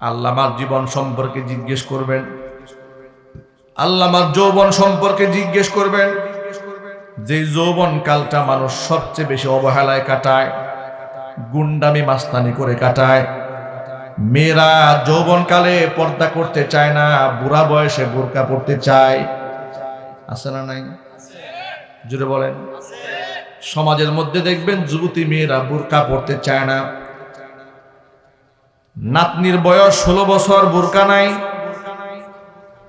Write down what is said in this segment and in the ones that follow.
আল্লাহ আমার জীবন সম্পর্কে জিজ্ঞেস করবেন, আল্লাহ আমার যৌবন সম্পর্কে জিজ্ঞেস করবেন। যে যৌবন কালটা মানুষ সবচেয়ে বেশি অবহেলায় কাটায়, গুন্ডামি মাস্তানি করে কাটায়। মেয়েরা যৌবনকালে পর্দা করতে চায় না, বুড়া বয়সে বোরকা পড়তে চায়। আছে না নাই? জুড়ে বলেন। সমাজের মধ্যে দেখবেন যুবতী মেয়েরা বোরকা পড়তে চায় না। নাতনির বয়স 16 বছর, বোরকা নাই।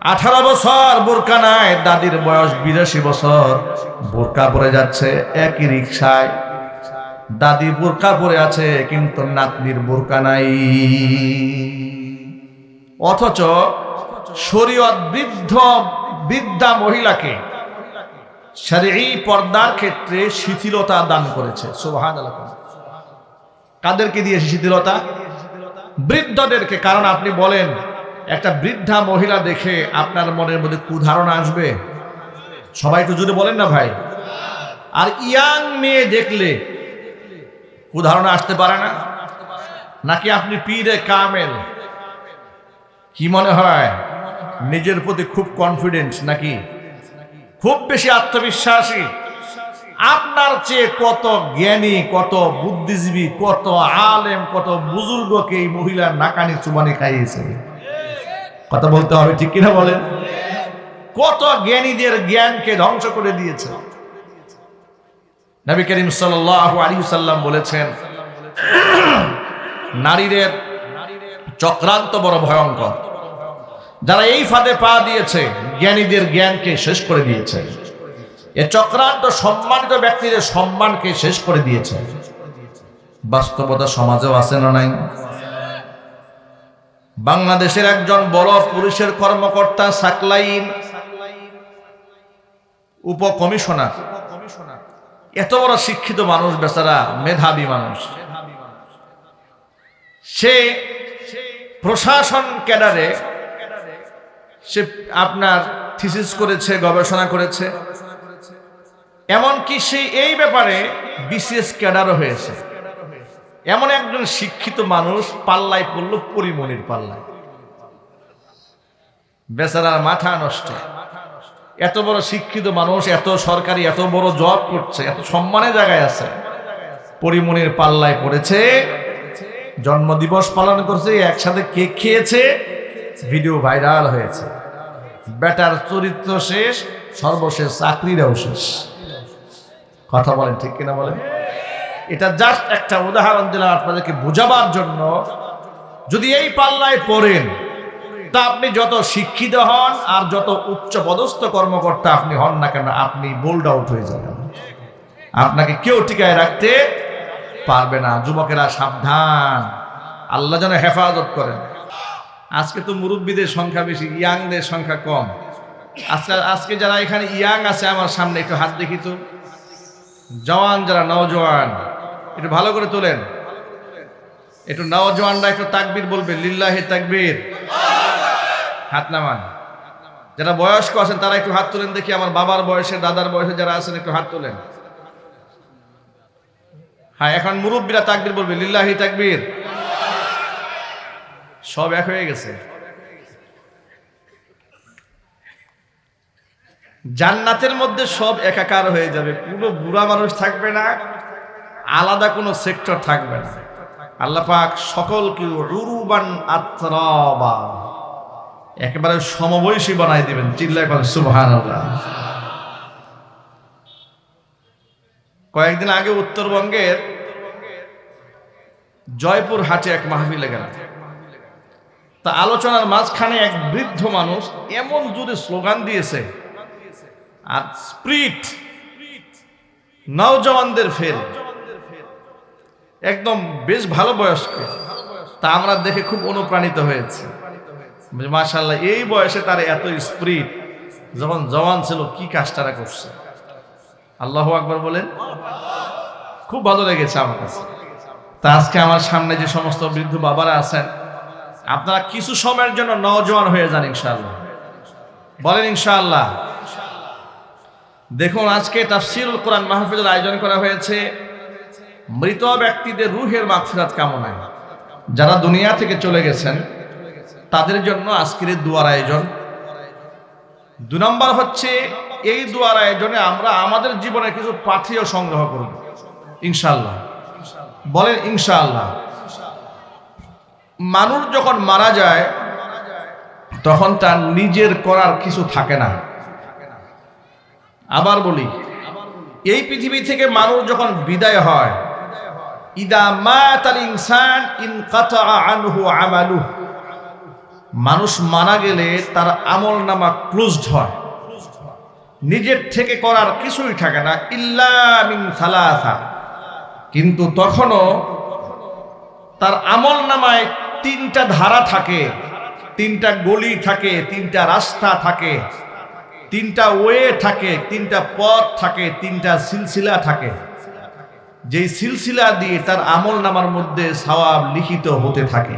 18 বছর, বোরকা নাই। দাদির বয়স 82 বছর, বোরকা পরে যাচ্ছে। একই রিকশায় দাদি বোরকা পরে আছে, কিন্তু নাতনির বোরকা নাই। অথচ শরীয়ত বৃদ্ধা মহিলাকে শরঈ পর্দার ক্ষেত্রে শিথিলতা দান করেছে। সুবহানাল্লাহ। কাদেরকে দিয়েছে শিথিলতা? বৃদ্ধদেরকে। কারণ আপনি বলেন, একটা বৃদ্ধা মহিলা দেখে আপনার মনের মধ্যে কুধারণা আসবে? সবাই তো জুড়ে বলেন না ভাই। আর ইয়াং মেয়ে দেখলে কুধারণা আসতে পারে না? নাকি আপনি পীরে কামেল? কি মনে হয়? নিজের প্রতি খুব কনফিডেন্স নাকি? খুব বেশি আত্মবিশ্বাসী? আপনার চেয়ে কত জ্ঞানী, কত বুদ্ধিজীবী, কত আলেম, কত বুজুর্গকে এই মহিলার নাকানি চুবানি খাইয়েছে। কথা বলতে হবে, ঠিক কিনা বলেন? কত জ্ঞানীদের জ্ঞানকে ধ্বংস করে দিয়েছে। নবী করিম সাল্লাল্লাহু আলাইহি ওয়াসাল্লাম বলেছেন, নারীদের চক্রান্ত বড় ভয়ঙ্কর। যারা এই ফাঁদে পা দিয়েছে, জ্ঞানীদের জ্ঞানকে শেষ করে দিয়েছে। এ চক্রান্ত সম্মানিত ব্যক্তিদের সম্মানকে শেষ করে দিয়েছে। বাস্তবতা সমাজেও আছে না নাই? বাংলাদেশের একজন বড় পুলিশের কর্মকর্তা, সাকলাইন উপকমিশনার, এত বড় শিক্ষিত মানুষ, বেচারা মেধাবী মানুষ। সে প্রশাসন ক্যাডারে সে আপনার থিসিস করেছে, গবেষণা করেছে। এমনকি সে এই ব্যাপারে বিসিএস ক্যাডারও হয়েছে। এমন একজন শিক্ষিত মানুষ পাল্লায় পড়ল, পরিমণির পাল্লায়। বেচারার মাথা নষ্ট। এত বড় শিক্ষিত মানুষ, এত সরকারি, এত বড় জব করছে, এত সম্মানের জায়গায় আছে, পরিমণির পাল্লায় পড়েছে। জন্মদিবস পালন করছে, একসাথে কেক খেয়েছে, ভিডিও ভাইরাল হয়েছে। বেটার চরিত্র শেষ, সর্বশেষ চাকরিটাও শেষ। কথা বলেন, ঠিক কিনা বলেন? এটা জাস্ট একটা উদাহরণ দিলাম আপনাদেরকে বোঝাবার জন্য। যদি এই পাল্লায় পড়েন, তা আপনি যত শিক্ষিত হন আর যত উচ্চ পদস্থ কর্মকর্তা আপনি হন না কেন, আপনি বোল্ড আউট হয়ে যাবেন। আপনাকে কেউ টিকায় রাখতে পারবে না। যুবকেরা সাবধান, আল্লাহ যেন হেফাজত করেন। আজকে তো মুরব্বীদের সংখ্যা বেশি, ইয়াংদের সংখ্যা কম। আজকে যারা এখানে ইয়াং আছে আমার সামনে, একটু হাত দেখি তো। জওয়ান যারা, নওজওয়ান, একটু ভালো করে তোলেন। একটু নওজওয়ানরা একটু তাকবীর বলবেন, লিল্লাহি তাকবীর। হাত নামান। যারা বয়স্ক আছেন তারা একটু হাত তোলেন দেখি। আমার বাবার বয়সে, দাদার বয়সে যারা আছেন একটু হাত তোলেন। হ্যাঁ, এখন মুরব্বীরা তাকবীর বলবে, লিল্লাহি তাকবীর। সব এক হয়ে গেছে। জান্নাতের মধ্যে সব একাকার হয়ে যাবে, কোনো বুড়া মানুষ থাকবে না, আলাদা কোনো সেক্টর থাকবে না। আল্লাহ পাক সকলকে উরুবান আতরাবা, একেবারে সমবয়সী বানাই দিবেন। চিল্লায় বলেন সুবহানাল্লাহ। কয়েকদিন আগে উত্তরবঙ্গের জয়পুর হাটে এক মাহফিলে গেলাম। তা আলোচনার মাঝখানে এক বৃদ্ধ মানুষ এমন জোরে স্লোগান দিয়েছে, আর স্পিরিট নওজওয়ানদের ফেল, একদম বেশ ভালো বয়স্ক। তা আমরা দেখে খুব অনুপ্রাণিত হয়েছে। মাশাআল্লাহ, এই বয়সে তার এত স্পিরিট, যখন জওয়ান ছিল কি কাজটারা করছে। আল্লাহু আকবার বলেন। খুব ভালো লেগেছে আমার কাছে। তা আজকে আমার সামনে যে সমস্ত বৃদ্ধ বাবারা আছেন, আপনারা কিছু সময়ের জন্য নওজওয়ান হয়ে যান ইনশাআল্লাহ। বলেন ইনশাআল্লাহ। দেখুন, আজকে তাফসীরুল কোরআন মাহফিলের আয়োজন করা হয়েছে মৃত ব্যক্তিদের রূহের মাগফিরাত কামনায়। যারা দুনিয়া থেকে চলে গেছেন তাদের জন্য আজকের এই দুয়ার আয়োজন। 2 নম্বর হচ্ছে এই দুয়ার আয়োজনে আমরা আমাদের জীবনে কিছু পাথেয় সংগ্রহ করব ইনশাআল্লাহ। বলেন ইনশাআল্লাহ। মানুষ যখন মারা যায় তখন তার নিজের করার কিছু থাকে না। আবার বলি, এই পৃথিবী থেকে মানুষ যখন বিদায় হয়, ইদা মাতাল ইনসান ইনকাতা আনহু আমালুহু, মানুষ মারা গেলে তার আমলনামা ক্লোজড হয়, নিজের থেকে করার কিছুই থাকে না, ইল্লা মিন সালাসা। কিন্তু তখনও তার আমলনামায় 3টা ধারা থাকে, 3টা গলি থাকে, 3টা রাস্তা থাকে, 3টা ওয়ে থাকে, 3টা পথ থাকে, 3টা সিলসিলা থাকে, যেই সিলসিলা দিয়ে তার আমলনামার মধ্যে সওয়াব লিখিত হতে থাকে।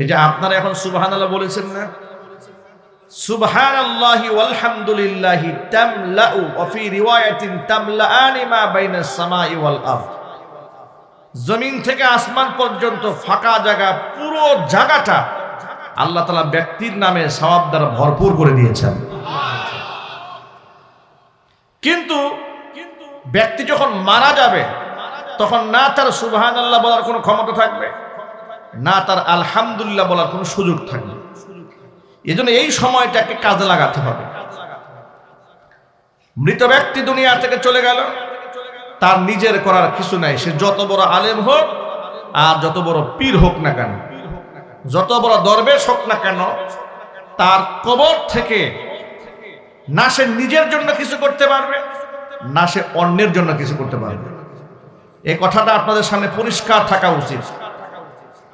এই যে আপনারা এখন সুবহানাল্লাহ বলেছেন না, সুবহানাল্লাহি ওয়ালহামদুলিল্লাহি তামলাউ ওয়া ফি রিওয়ায়াতিন তামলাআনি মা বাইনাস সামাই ওয়াল আরদ। জমিন থেকে আসমান পর্যন্ত ফাঁকা জায়গা, পুরো জায়গাটা আল্লাহ তাআলা ব্যক্তির নামে সওয়াব দ্বারা ভরপুর করে দিয়েছেন। কিন্তু ব্যক্তি যখন মারা যাবে তখন না তার সুবহানাল্লাহ বলার কোনো ক্ষমতা থাকবে, না তার আলহামদুলিল্লাহ বলার কোনো সুযোগ থাকবে। এজন্য এই সময়টাকে কাজে লাগাতে হবে। মৃত ব্যক্তি দুনিয়া থেকে চলে গেল, তার নিজের করার কিছু নাই। সে যত বড় আলেম হোক আর যত বড় পীর হোক না কেন, যত বড় দরবেশ হোক না কেন, তার কবর থেকে না সে নিজের জন্য কিছু করতে পারবে, না সে অন্যের জন্য কিছু করতে পারবে। এই কথাটা আপনাদের সামনে পরিষ্কার থাকা উচিত।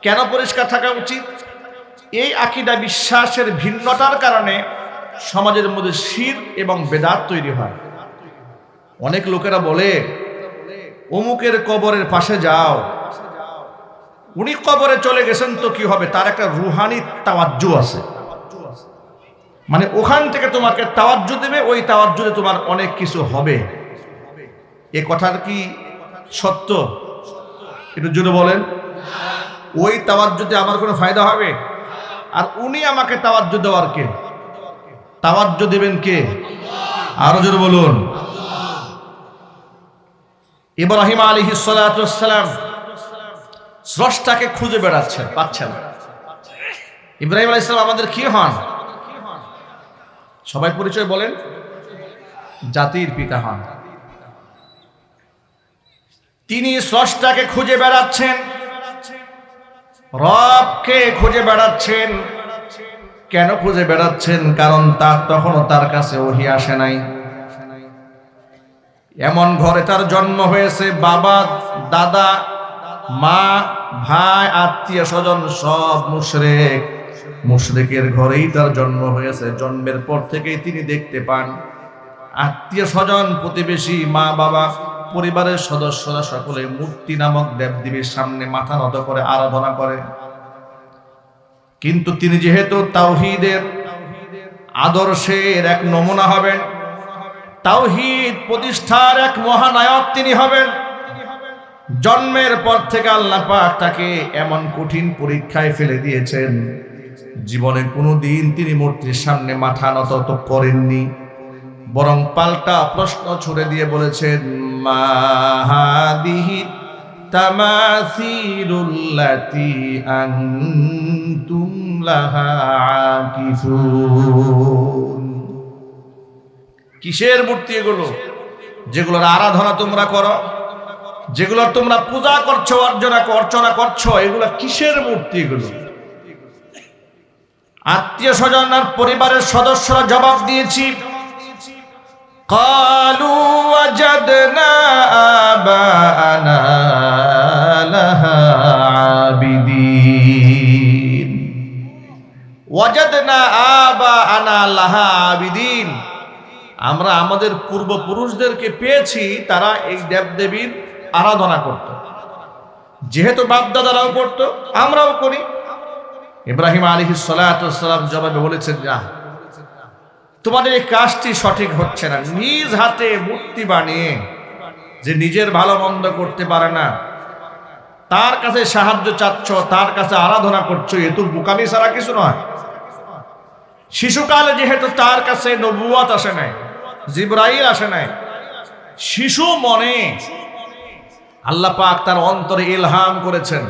কেন পরিষ্কার থাকা উচিত? এই আকীদা বিশ্বাসের ভিন্নতার কারণে সমাজের মধ্যে শিরক এবং বেদাত তৈরি হয়। অনেক লোকেরা বলে অমুকের কবরের পাশে যাও, উনি কবরে চলে গেছেন তো কি হবে, তার একটা রুহানি তাওয়াজ্জু আছে, মানে ওখান থেকে তোমাকে তাওয়াজ্জু দেবে, ওই তাওয়াজ্জুতে তোমার অনেক কিছু হবে। এ কথার কি সত্য? একটু জোরে বলেন। ওই তাওয়াজ্জুতে আমার কোনো ফায়দা হবে? আর উনি আমাকে তাওয়াজ্জু দেওয়ার কে? তাওয়াজ্জু দিবেন কে? আরো জোরে বলুন। ইব্রাহিম আলাইহিস সালাতু ওয়াস সালাম স্রষ্টাকে খুঁজে বেড়াচ্ছেন, পাচ্ছেন না। ইব্রাহিম আলাইহিস সালাম আমাদের কি হন? সবাই পরিচয় বলেন। জাতির পিতা হন। তিনি স্রষ্টাকে খুঁজে বেড়াচ্ছেন, রবকে খুঁজে বেড়াচ্ছেন। কেন খুঁজে বেড়াচ্ছেন? কারণ তার তখনও তার কাছে ওহী আসে নাই। এমন ঘরে তার জন্ম হয়েছে, বাবা, দাদা, মা, ভাই, আত্মীয় স্বজন সব মুশরিক। মুশরিকের ঘরেই তার জন্ম হয়েছে। জন্মের পর থেকেই তিনি দেখতে পান আত্মীয় স্বজন, প্রতিবেশী, মা বাবা, পরিবারের সদস্যরা সকলে মূর্তি নামক দেবদেবীর সামনে মাথা নত করে আরাধনা করে। কিন্তু তিনি যেহেতু তাওহীদের আদর্শের এক নমুনা হবেন, তাওহীদ প্রতিষ্ঠার এক মহানায়ক তিনি হবেন, জন্মের পর থেকে আল্লাহ পাক তাকে এমন কঠিন পরীক্ষায় ফেলে দিয়েছেন, জীবনে কোনোদিন তিনি মূর্তির সামনে মাথা নত করেননি, বরং পাল্টা প্রশ্ন ছুড়ে দিয়ে বলেছেন, মা হাদিহি তামাসিলুল্লাতি আনতুম লাহা আকিফুন। কিসের মূর্তি এগুলো? যেগুলোর আরাধনা তোমরা করো, যেগুলোর তোমরা পূজা করছো, অর্চনা করছো, এগুলো কিসের মূর্তি? এগুলো আত্মীয় স্বজন আর পরিবারের সদস্যরা জবাব দিয়েছি, قالوا وجدنا آباءنا لها عابدين وجدنا آباءنا لها عابدين। আমরা আমাদের পূর্বপুরুষদেরকে পেয়েছি তারা এই দেবদেবীর আরাধনা করত। যেহেতু বাপ-দাদারাও করত, আমরাও করি। ইব্রাহিম আলাইহিস সালাতু ওয়াস সালাম জবাবে বলেছেন, না, তোমাদের এই কাজটি সঠিক হচ্ছে না। নিজ হাতে মূর্তি বানিয়ে যে নিজের ভালো মন্দ করতে পারে না, তার কাছে সাহায্য চাচ্ছ, তার কাছে আরাধনা করছো, এ তো বোকামি ছাড়া কিছু নয়। শিশুকালে যেহেতু তার কাছে নবুয়ত আসে নাই, জিবরাইল আসে নাই, শিশু মনে আল্লাহ পাক তার অন্তরে ইলহাম করেছেন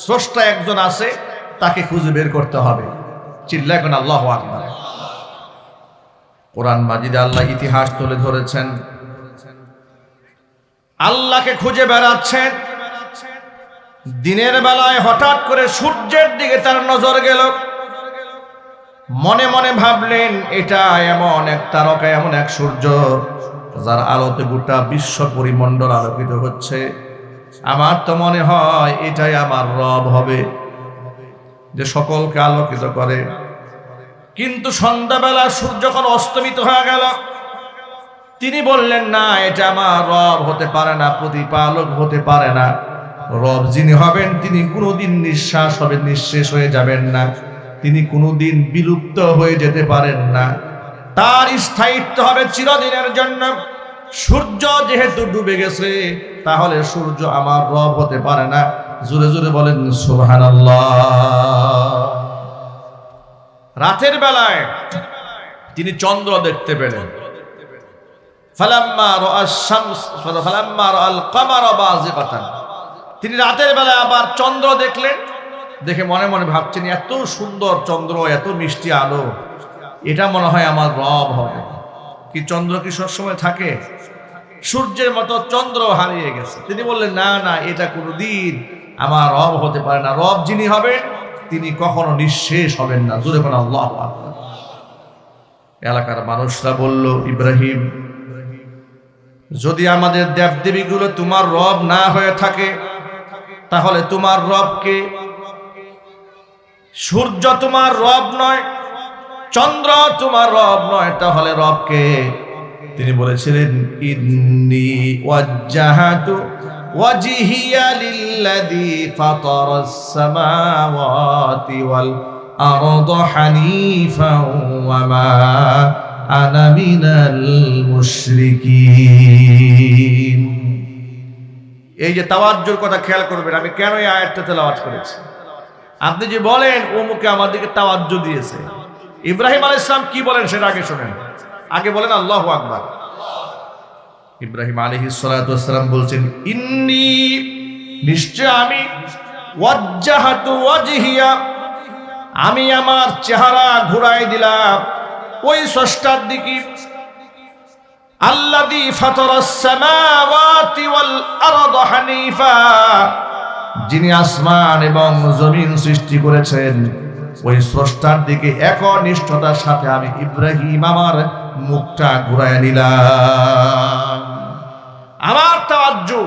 স্রষ্টা একজন আছে, তাকে খুঁজে বের করতে হবে। চিল্লা এখন আল্লাহু আকবার। কোরআন মাজিদে আল্লাহ ইতিহাস তুলে ধরেছেন, আল্লাহকে খুঁজে বেড়াচ্ছেন। দিনের বেলায় হঠাৎ করে সূর্যের দিকে তার নজর গেল। মনে মনে ভাবলেন, এটা এমন এক তারকা, এমন এক সূর্য যার আলোতে গোটা বিশ্ব পরিমণ্ডল আলোকিত হচ্ছে। আমার তো মনে হয় এটাই আমার রব হবে, যে সকলকে আলোকিত করে। কিন্তু সন্ধ্যাবেলা সূর্য যখন অস্তমিত হয়ে গেল, তিনি বললেন, না, এটা আমার রব হতে পারে না, প্রতিপালক হতে পারে না। রব যিনি হবেন তিনি কোনোদিন নিঃশ্বাস হবেন, নিঃশেষ হয়ে যাবেন না, তিনি কোনোদিন বিলুপ্ত হয়ে যেতে পারেন না, তার স্থায়িত্ব হবে চিরদিনের জন্য। সূর্য যেহেতু ডুবে গেছে, তাহলে সূর্য আমার রব হতে পারে না। জোরে জোরে বলেন সুবহানাল্লাহ। রাতের বেলায় তিনি চন্দ্র দেখতে পেলেন। তিনি রাতের বেলায় আবার চন্দ্র দেখলেন। দেখে মনে মনে ভাবছেন, এত সুন্দর চন্দ্র, এত মিষ্টি আলো, এটা মনে হয় আমার রব হবে। কি চন্দ্র কি সবসময় থাকে? সূর্যের মতো চন্দ্র হারিয়ে গেছে। তিনি বললেন, না না, এটা কোনোদিন আমার রব হতে পারে না। রব যিনি হবেন তিনি কখনো নিঃশেষ হবেন না। জোরে বলেন আল্লাহু আকবার। এলাকার মানুষরা বলল, ইব্রাহিম, যদি আমাদের দেবদেবীগুলো তোমার রব না হয়ে থাকে, তাহলে তোমার রবকে? সূর্য তোমার রব নয়, চন্দ্র তোমার রব নয়, তাহলে রবকে? তিনি বলেছিলেন, ইন্নী ওয়াজ্জাহাতু ওয়াজহিয়া লিল্লাযী ফাতারাস সামাওয়াতি ওয়াল আরদা হানিফাও ওয়া মা আনা মিনাল মুশরিকিন। এই যে তাওয়াজ্জুর কথা খেয়াল করবেন, আমি কেন এই আয়াতটা তেলাওয়াত করেছি। আপনি যে বলেন অমুকে আমার দিকে তাওয়াজ্জু দিয়েছে, ইব্রাহিম আলাইহিস সালাম কি বলেন সেটা আগে শুনেন, আগে বলেন আল্লাহু আকবার। ইব্রাহিম আলাইহিস সালাতু ওয়াস সালাম বলছেন, ইন্নী, নিশ্চয় আমি, ওয়াজ্জাহাতু ওয়াজহিয়া, আমি আমার চেহারা ঘুরাই দিলাম ওই স্রষ্টার দিকে, আল্লাযী ফাতারাস সামাওয়াতি ওয়াল আরদা হানিফা, যিনি আসমান এবং জমিন সৃষ্টি করেছেন, ওই স্রষ্টার দিকে একনিষ্ঠতার সাথে আমি ইব্রাহিম আমার মুখটা ঘুরায় নিলাম। আমার তাওয়াজ্জু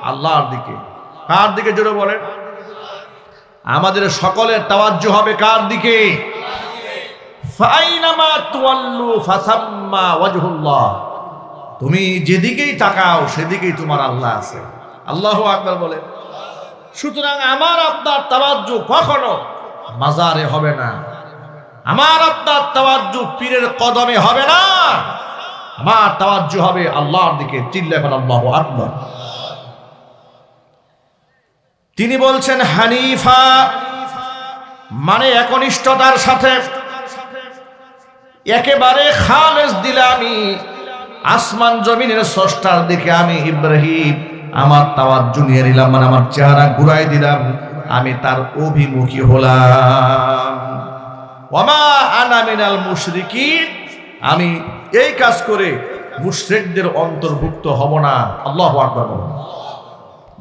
আল্লাহর দিকে। কার দিকে জোরে বলেন? আমাদের সকলের তাওয়াজ্জু হবে কার দিকে? ফাইনামা তুওয়াল্লু ফাসাম্মা ওয়াজহুল্লাহ, তুমি যেদিকেই তাকাও সেদিকেই তোমার আল্লাহ আছে। আল্লাহু আকবার বলেন। সুতরাং আমার আপনার তাওয়াজ্জু কখনো মাজারে হবে না, আমার আপনার তাওয়াজ্জু পীরের কদমে হবে না, আমার তাওয়াজ্জু হবে আল্লাহর দিকে। চিল্লায় বলেন আল্লাহু আকবার। তিনি বলছেন হানিফা মানে একনিষ্ঠতার সাথে, একেবারে খালেস দিলে আমি আসমান জমিনের স্রষ্টার দিকে আমি ইব্রাহিম আমার তাওয়াজ্জু নিয়ে নিলাম, মানে আমার চেহারা ঘুরাই দিলাম, আমি তার অভিমুখী হলাম। ওয়ামা আনা মিনাল মুশরিকিন, আমি এই কাজ করে মুশরিকদের অন্তর্ভুক্ত হব না। আল্লাহু আকবার।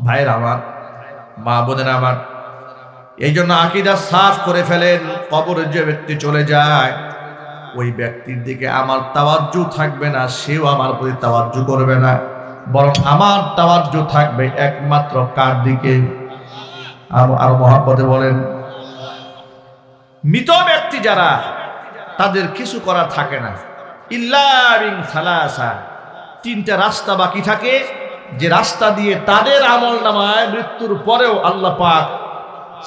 ভাইরা আমার, মা বোনেরা আমার, এই জন্য আকীদা সাফ করে ফেলেন। কবরে যে ব্যক্তি চলে যায়, ওই ব্যক্তির দিকে আমার তাওয়াজ্জু থাকবে না, সেও আমার প্রতি তাওয়াজ্জু করবে না, বরং আমার তাওয়াজ্জু থাকবে একমাত্র কার দিকে? আর মহব্বতে বলেন, মৃত ব্যক্তি যারা, তাদের কিছু করার থাকে না। ইল্লা বিন সালাসা, তিনটা রাস্তা বাকি থাকে, যে রাস্তা দিয়ে তাদের আমলনামায় মৃত্যুর পরেও আল্লাহ পাক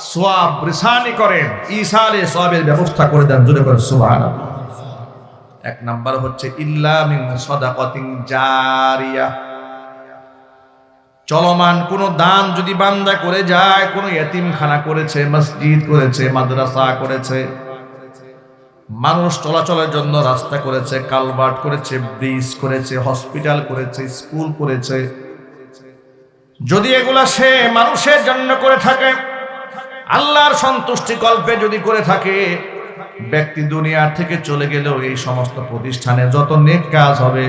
সওয়াব রিসানি করেন, ইসালে সওয়াবের ব্যবস্থা করে দেন। জোরে বলেন সুবহানাল্লাহ। এক নাম্বার হচ্ছে ইল্লা মিন সাদাকাতিন জারিয়া, চলমান কোনো দান যদি বান্দা করে যায়, কোনো ইতিমখানা করেছে, মসজিদ করেছে, মাদ্রাসা করেছে, মানুষ চলাচলের জন্য রাস্তা করেছে, কালভার্ট করেছে, ব্রিজ করেছে, হসপিটাল করেছে, স্কুল করেছে, যদি এগুলা সে মানুষের জন্য করে থাকে, আল্লাহর সন্তুষ্টি কল্পে যদি করে থাকে, ব্যক্তি দুনিয়া থেকে চলে গেলেও এই সমস্ত প্রতিষ্ঠানে যত নেক কাজ হবে,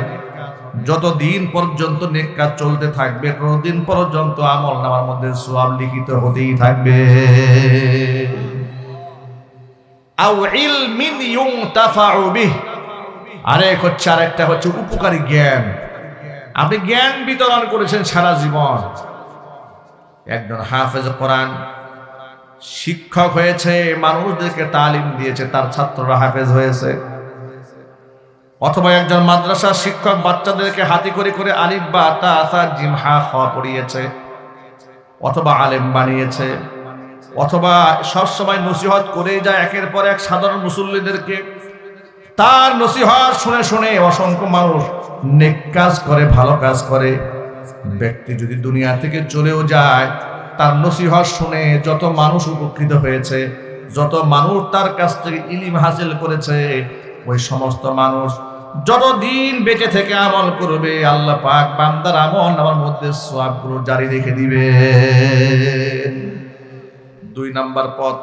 যত দিন পর্যন্ত নেক কাজ চলতে থাকবে, ততদিন পর্যন্ত আমল নামার মধ্যে সওয়াব লিখিত হতেই থাকবে। আও ইলমিন ইউনতাফাউ বিহি, আরেকটা হচ্ছে উপকারী জ্ঞান। আপনি জ্ঞান বিতরণ করেছেন সারা জীবন। একজন হাফেজ কোরআন শিক্ষক হয়েছে, মানুষদেরকে তালিম দিয়েছে, তার ছাত্ররা হাফেজ হয়েছে। অথবা একজন মাদ্রাসা শিক্ষক বাচ্চাদেরকে হাতে করে করে আলিফ বা তা সা জিম হা খ পড়িয়েছে, অথবা আলেম বানিয়েছে, অথবা সবসময় নসিহত করেই যায় একের পর এক সাধারণ মুসল্লিদেরকে। তার নসিহত শুনে শুনে অসংখ্য মানুষ নেক কাজ করে, ভালো কাজ করে। ব্যক্তি যদি দুনিয়া থেকে চলেও যায়, তার নসিহত শুনে যত মানুষ উপকৃত হয়েছে, যত মানুষ তার কাছ থেকে ইলম হাসিল করেছে, ওই সমস্ত মানুষ যতদিন বেঁচে থেকে আমল করবে, আল্লাহ পাক বান্দার আমল নামার মধ্যে সওয়াবগুলো জারি রেখে দিবে। 2 নাম্বার পথ।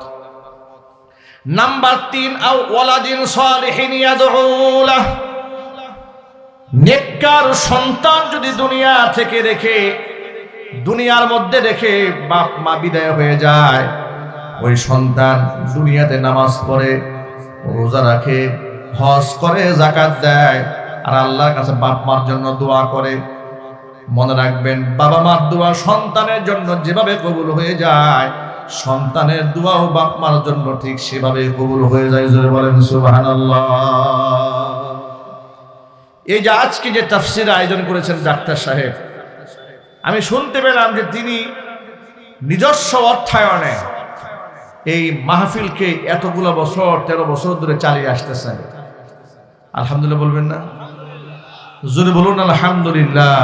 নাম্বার 3, আও ওয়ালাদিন সালিহিন ইয়াদউ লাহ, নেককার সন্তান যদি দুনিয়া থেকে রেখে, দুনিয়ার মধ্যে রেখে বাপ মা বিদায় হয়ে যায়, ওই সন্তান দুনিয়াতে নামাজ পড়ে, রোজা রাখে, হজ করে, যাকাত দেয়, আর আল্লাহর কাছে বাপ মার জন্য দোয়া করে। মনে রাখবেন, বাবা মার দোয়া সন্তানের জন্য যেভাবে কবুল হয়ে যায়, সন্তানের দোয়াও বাপ মার জন্য ঠিক সেভাবে কবুল হয়ে যায়। জোরে বলেন সুবহানাল্লাহ। এই যে আজকে যে তাফসীর আয়োজন করেছেন ডাক্তার সাহেব, আমি শুনতে পেলাম যে তিনি নিজস্ব অর্থায়নে এই মাহফিলকে এতগুলো বছর, 13 বছর ধরে চালিয়ে আসতেছেন। আলহামদুলিল্লাহ বলবেন না? জোরে বলুন আলহামদুলিল্লাহ।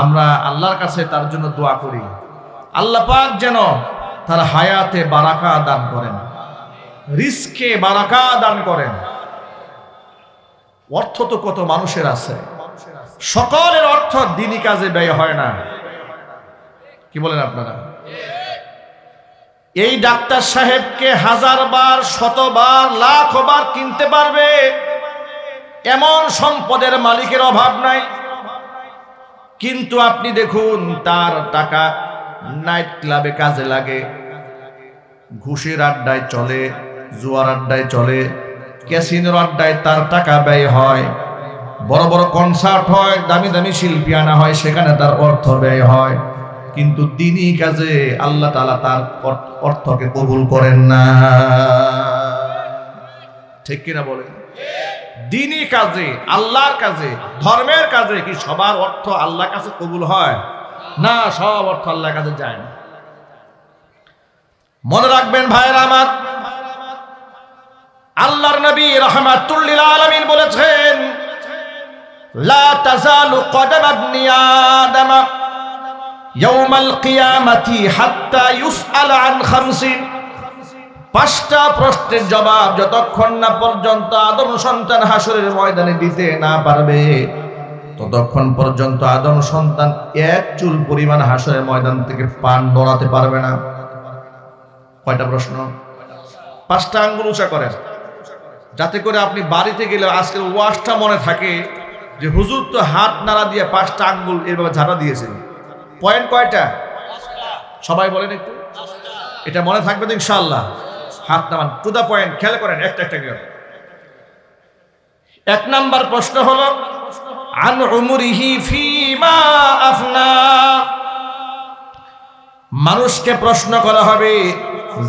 আমরা আল্লাহর কাছে তার জন্য দোয়া করি, আল্লাহ পাক যেন তার হায়াতে বারাকা দান করেন, রিজকে বারাকা দান করেন। অর্থ তো কত মানুষের আছে, সকলের অর্থ দ্বীনি কাজে ব্যয় হয় না। কি বলেন আপনারা? এই ডাক্তার সাহেবকে 1000 বার, 100 বার, লাখ বার কিনতে পারবে এমন সম্পদের মালিকের অভাব নাই। কিন্তু আপনি দেখুন, তার টাকা নাইট ক্লাবে কাজে লাগে, ঘুষের আড্ডায় চলে, জুয়ার আড্ডায় চলে, ক্যাসিনোর আড্ডায় তার টাকা ব্যয় হয়, বড় বড় কনসার্ট হয়, দামি দামি শিল্পী আনা হয়, সেখানে তার অর্থ ব্যয় হয়। কিন্তু দ্বীনি কাজে আল্লাহ তাআলা তার অর্থকে কবুল করেন না। ঠিক কিনা বলেন? দ্বীনি কাজে, আল্লাহর কাজে, ধর্মের কাজে কি সবার অর্থ আল্লাহর কাছে কবুল হয়? না, সব অর্থ আল্লাহর কাছে যায় না। মনে রাখবেন ভাইরা আমার, আল্লাহর নবী রাহমাতুল লিল আলামিন বলেছেন, লা তাযালু কদম ইবনি আদম ইয়াউমাল কিয়ামাতি হাত্তা ইউসআল আন খামসিন। 5টা প্রশ্নের জবাব যতক্ষণ না পর্যন্ত আদম সন্তান হাসরের ময়দানে দিতে না পারবে, ততক্ষণ পর্যন্ত আদম সন্তান এক চুল পরিমাণ হাসরের ময়দান থেকে পান নড়াতে পারবে না। কয়টা প্রশ্ন? 5টা আঙ্গুল উঁচা করেন, যাতে করে আপনি বাড়িতে গেলে আজকের ওয়াজটা মনে থাকে যে হুজুর তো হাত নাড়া দিয়ে 5টা আঙ্গুল এভাবে ঝাড়া দিয়েছেন। পয়েন্ট কয়টা? সবাই বলেন একটু, এটা মনে থাকবে তো ইনশাআল্লাহ। হাত নামান, টু দা পয়েন্ট, খেয়াল করেন একটা একটা করে। 1 নাম্বার প্রশ্ন হলো, আন উমরিহি ফিমা আফনা। মানুষকে প্রশ্ন করা হবে,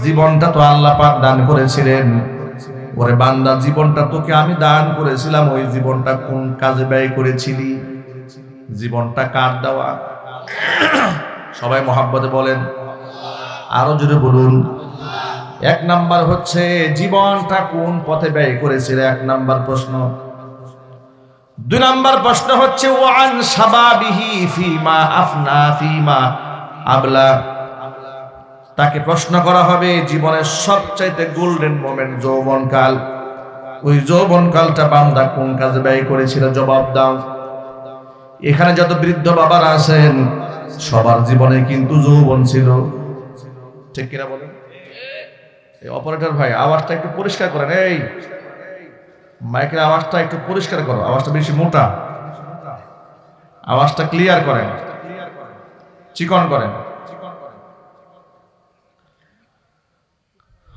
জীবনটা তো আল্লাহ পাক দান করেছিলেন, ওরে বান্দা জীবনটা তোকে আমি দান করেছিলাম, ওই জীবনটা কোন কাজে ব্যয় করেছিলি? জীবনটা কার দেওয়া? সবাই মহাব্বতে বলেন, আরো জোরে বলুন। 1 নাম্বার হচ্ছে জীবনটা কোন পথে ব্যয় করেছিল, 1 নাম্বার প্রশ্ন। দুই নাম্বার প্রশ্ন হচ্ছে ওয়ান শাবাবিহি ফিমা আফনা ফিমা আবলা, তাকে প্রশ্ন করা হবে জীবনের সবচাইতে গোল্ডেন মোমেন্ট যৌবনকাল, ওই যৌবনকালটা বান্দা কোন কাজে ব্যয় করেছিল, জবাব দাও। এখানে যত বৃদ্ধ বাবারা আছেন সবার জীবনে কিন্তু যৌবন ছিল, ঠিক কিনা বলেন? এই অপারেটর ভাই আওয়াজটা একটু পরিষ্কার করেন, এই মাইকের আওয়াজটা একটু পরিষ্কার করো, আওয়াজটা বেশি মোটা, আওয়াজটা ক্লিয়ার করেন, চিকন করেন।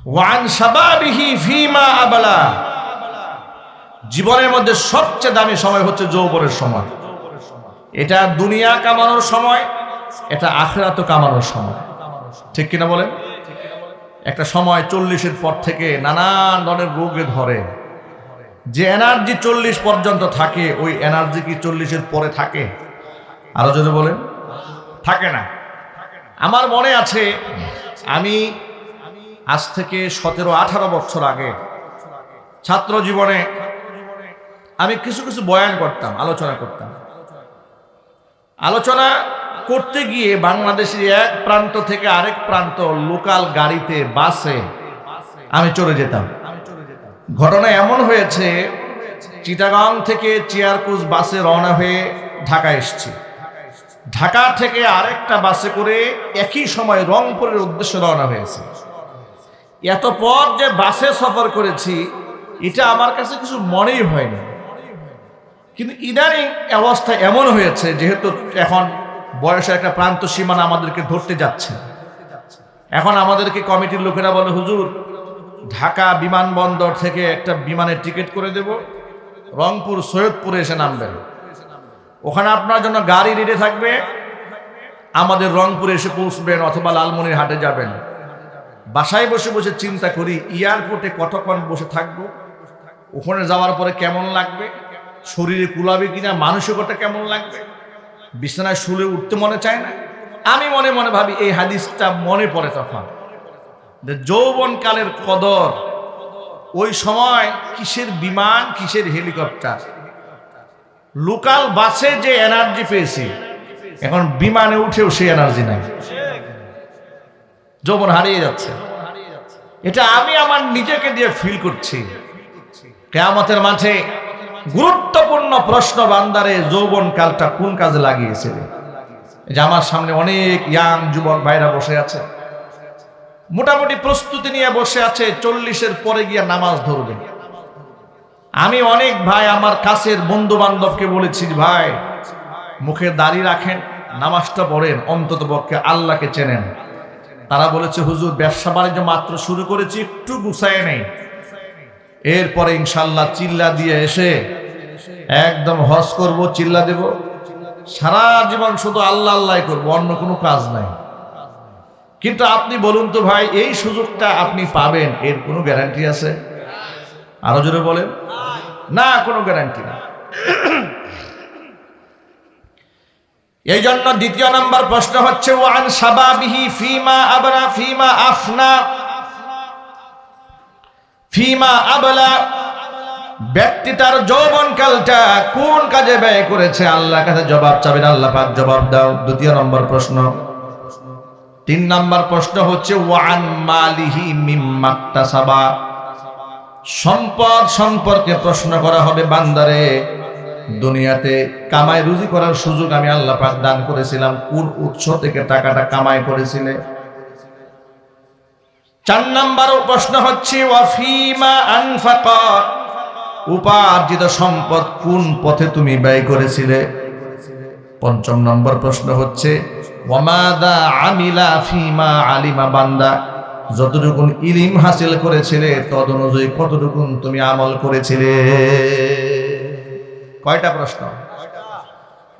ওয়ান শাবাবিহি ফিমা আবলা, জীবনের মধ্যে সবচেয়ে দামি সময় হচ্ছে যৌবনের সময়। এটা দুনিয়া কামানোর সময়, এটা আখিরাত কামানোর সময়, ঠিক কিনা বলেন? একটা সময় 40-এর পর থেকে নানান ধরনের রোগে ধরে, যে এনার্জি 40 পর্যন্ত থাকে ওই এনার্জি কি 40-এর পরে থাকে? আরো যদি বলেন থাকে না। আমার মনে আছে আমি আজ থেকে 17-18 বছর আগে ছাত্র জীবনে আমি কিছু কিছু বয়ান করতাম, আলোচনা করতাম। আলোচনা করতে গিয়ে বাংলাদেশের এক প্রান্ত থেকে আরেক প্রান্ত লোকাল গাড়িতে, বাসে আমি চলে যেতাম। ঘটনা এমন হয়েছে, চিটাগাং থেকে চেয়ারকুচ বাসে রওনা হয়ে ঢাকা এসেছি, ঢাকা থেকে আরেকটা বাসে করে একই সময় রংপুরের উদ্দেশ্যে রওনা হয়েছে। এত পর যে বাসে সফর করেছি এটা আমার কাছে কিছু মনেই হয়নি, কিন্তু ইদানিং অবস্থা এমন হয়েছে যেহেতু এখন বয়সের একটা প্রান্ত সীমানা আমাদেরকে ধরতে যাচ্ছে, এখন আমাদেরকে কমিটির লোকেরা বলে হুজুর ঢাকা বিমানবন্দর থেকে একটা বিমানের টিকিট করে দেব, রংপুর সৈয়দপুরে এসে নামবেন, ওখানে আপনার জন্য গাড়ি রেডি থাকবে, আমাদের রংপুরে এসে পৌঁছবেন অথবা লালমনির হাটে যাবেন। বাসায় বসে বসে চিন্তা করি এয়ারপোর্টে কতক্ষণ বসে থাকবো, ওখানে যাওয়ার পরে কেমন লাগবে, শরীরে কুলাবে কিনা, মানসিকতা কেমন লাগবে, বিছানায় শুলে উঠতে মনে চায় না। আমি মনে মনে ভাবি এই হাদিসটা মনে পড়ে তখন যে যৌবনকালের কদর, ওই সময় কিসের বিমান কিসের হেলিকপ্টার, লোকাল বাসে যে এনার্জি পেয়েছি এখন বিমানে উঠেও সেই এনার্জি নাই, যৌবন হারিয়ে যাচ্ছে। এটা আমি আমার নিজেকে দিয়ে ফিল করছি। কিয়ামতের মাঠে গুরুত্বপূর্ণ প্রশ্ন বান্দারে যৌবন কালটা কোন কাজে লাগিয়েছিল। যে আমার সামনে অনেক ইয়াং যুবক ভাইরা বসে আছে, মোটামুটি প্রস্তুতি নিয়ে বসে আছে 40-এর পরে গিয়ে নামাজ ধরবে। আমি অনেক ভাই আমার কাছের বন্ধু বান্ধবকে বলেছি ভাই মুখে দাড়ি রাখেন, নামাজটা পড়েন, অন্তত পক্ষে আল্লাহকে চেনেন। তারা বলেছে হুজুর ব্যবসা বাণিজ্য মাত্র শুরু করেছি, একটু গুছায় নেই, এরপরে ইনশাল্লাহ চিল্লা দিয়ে এসে একদম হজ করব, চিল্লা দেব, সারা জীবন শুধু আল্লাহ আল্লাহ করবো, অন্য কোনো কাজ নাই। কিন্তু আপনি বলুন তো ভাই এই সুযোগটা আপনি পাবেন এর কোনো গ্যারান্টি আছে? আরো জোরে বলেন না, কোনো গ্যারান্টি না। এই জন্য দ্বিতীয় নাম্বার প্রশ্ন হচ্ছে ওয়ান শাবাবিহি ফিমা আবরা ফিমা আফনা ফিমা আবলা, ব্যক্তি তার যৌবনকালটা কোন কাজে ব্যয় করেছে আল্লাহর কাছে জবাব চাবেন, আল্লাহ পাক জবাব দাও। দ্বিতীয় নম্বর প্রশ্ন। 3 নম্বর প্রশ্ন হচ্ছে ওয়ান মালিহি মিম্মাকতাসাবা, সম্পদ সম্পর্কে প্রশ্ন করা হবে বান্দারে। দুনিয়াতে কামাই রুজি করার সুযোগ আমি আল্লাহ পাক দান করেছিলাম, কোন উৎস থেকে টাকাটা কামাই করেছিলে। 4 নম্বর প্রশ্ন হচ্ছে ওয়াফিমা আনফাকা, উপার্জিত সম্পদ কোন পথে তুমি ব্যয় করেছিলে। 5 নম্বর প্রশ্ন হচ্ছে ওয়ামাদা আমিলা ফিমা আলিমা, বান্দা যতটুকুন ইলম হাসিল করেছিলে তদ অনুযায়ী কতটুকুন তুমি আমল করেছিলে। কয়টা প্রশ্ন?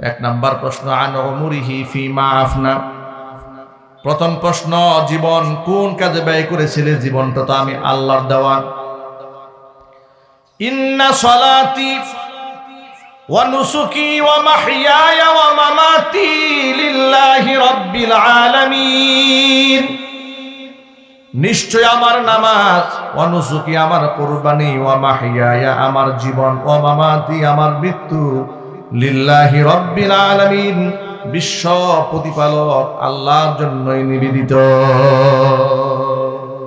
1 নম্বর প্রশ্ন আন উমরিহি ফিমা আফনা, প্রথম প্রশ্ন জীবন কোন কাজে ব্যয় করেছিলে, জীবনটা তো আমি আল্লাহর দেওয়া। ইন্না সলাতি ওয়া নুসুকি ওয়া মাহইয়ায়া ওয়া মামাতি লিল্লাহি রাব্বিল আলামিন, নিশ্চয় আমার নামাজ, ওয়া নুসুকি আমার কুরবানি, ওয়া মাহইয়ায়া আমার জীবন, ওয়া মামাতি আমার মৃত্যু লিল্লাহি রাব্বিল আলামিন বিশ্ব প্রতিপালক আল্লাহর জন্যই নিবেদিত।